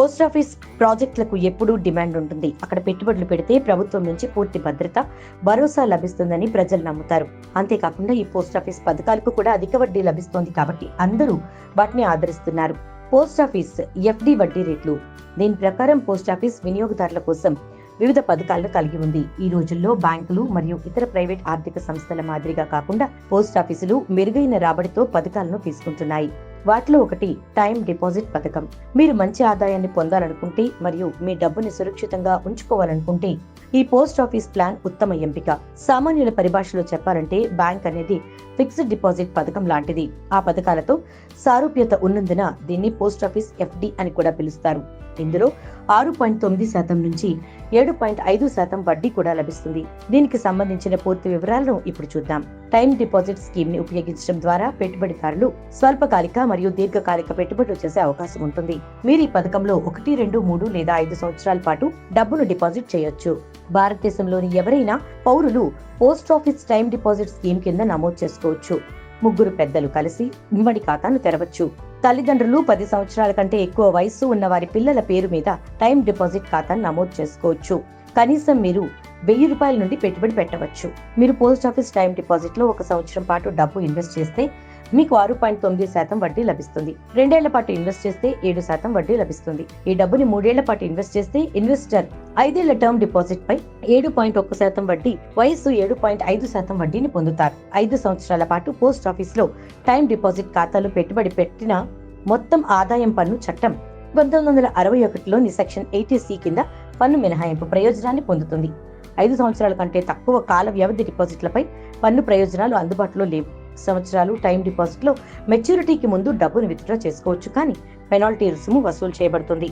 Post office ప్రాజెక్టులకు ఎప్పుడూ demand ఉంటుంది. అక్కడ పెట్టుబడులు పెడితే ప్రభుత్వం నుంచి పూర్తి భద్రత, భరోసా లభిస్తుందని ప్రజలు నమ్ముతారు. అంతేకాకుండా ఈ పోస్టాఫీస్ పథకాలకు కూడా అధిక వడ్డీ లభిస్తోంది కాబట్టి అందరూ వాటిని ఆదరిస్తున్నారు. పోస్టాఫీస్ ఎఫ్డి వడ్డీ రేట్లు. దీని ప్రకారం పోస్టాఫీస్ వినియోగదారుల కోసం వివిధ పథకాలను కలిగి ఉంది. ఈ రోజుల్లో బ్యాంకులు మరియు ఇతర ప్రైవేట్ ఆర్థిక సంస్థల మాదిరిగా కాకుండా పోస్టాఫీసులు మెరుగైన రాబడితో పథకాలను తీసుకుంటున్నాయి. వాటిలో ఒకటి టైం డిపాజిట్ పథకం. మీరు మంచి ఆదాయాన్ని పొందాలనుకుంటే మరియు మీ డబ్బుని సురక్షితంగా ఉంచుకోవాలనుకుంటే ఈ పోస్ట్ ఆఫీస్ ప్లాన్ ఉత్తమ ఎంపిక. సామాన్యుల పరిభాషలో చెప్పాలంటే బ్యాంక్ అనేది ఫిక్స్డ్ డిపాజిట్ పథకం లాంటిది. ఆ పథకాలతో సారూప్యత ఉన్నందున దీన్ని పోస్ట్ ఆఫీస్ ఎఫ్డి అని కూడా పిలుస్తారు. ఇందులో 6.9% నుంచి 7.5% వడ్డీ కూడా లభిస్తుంది. దీనికి సంబంధించిన పూర్తి వివరాలను ఇప్పుడు చూద్దాం. టైం డిపాజిట్ స్కీమ్ ని ఉపయోగించడం ద్వారా పెట్టుబడిదారులు స్వల్పకాలిక మరియు దీర్ఘకాలిక పెట్టుబడులు చేసే అవకాశం ఉంటుంది. మీరు ఈ పథకంలో 1, 2, 3 లేదా 5 సంవత్సరాల పాటు డబ్బును డిపాజిట్ చేయొచ్చు. భారతదేశంలోని ఎవరైనా పౌరులు post office time deposit scheme కింద నమోదు చేసుకోవచ్చు. 3 పెద్దలు కలిసి ఉమ్మడి ఖాతాను తెరవచ్చు. తల్లిదండ్రులు 10 సంవత్సరాల కంటే ఎక్కువ వయస్సు ఉన్న వారి పిల్లల పేరు మీద టైం డిపాజిట్ ఖాతాను నమోదు చేసుకోవచ్చు. కనీసం మీరు ₹1000 నుండి పెట్టుబడి పెట్టవచ్చు. మీరు పోస్ట్ ఆఫీస్ టైం డిపాజిట్ లో 1 సంవత్సరం పాటు డబ్బు ఇన్వెస్ట్ చేస్తే మీకు 6.9% వడ్డీ లభిస్తుంది. 2 ఏళ్ల పాటు ఇన్వెస్ట్ చేస్తే 7% వడ్డీ లభిస్తుంది. ఈ డబ్బుని 3 ఏళ్ల పాటు ఇన్వెస్ట్ చేస్తే ఇన్వెస్టర్ 5 ఏళ్ల టర్మ్ డిపాజిట్ పై 7.1% వడ్డీ, వయస్సు 7.5% వడ్డీని పొందుతారు. 5 సంవత్సరాల పాటు పోస్ట్ ఆఫీస్ లో టైం డిపాజిట్ ఖాతాలో పెట్టుబడి పెట్టిన మొత్తం ఆదాయం పన్ను చట్టం 1961లోని సెక్షన్ 80C కింద పన్ను మినహాయింపు ప్రయోజనాన్ని పొందుతుంది. 5 సంవత్సరాల కంటే తక్కువ కాల వ్యవధి డిపాజిట్లపై పన్ను ప్రయోజనాలు అందుబాటులో లేవు. సంవత్సరాలు టైం డిపాజిట్ లో మెచ్యూరిటీకి ముందు డబ్బును విత్డ్రా చేసుకోవచ్చు, కానీ పెనాల్టీ రుసుము వసూలు చేయబడుతుంది.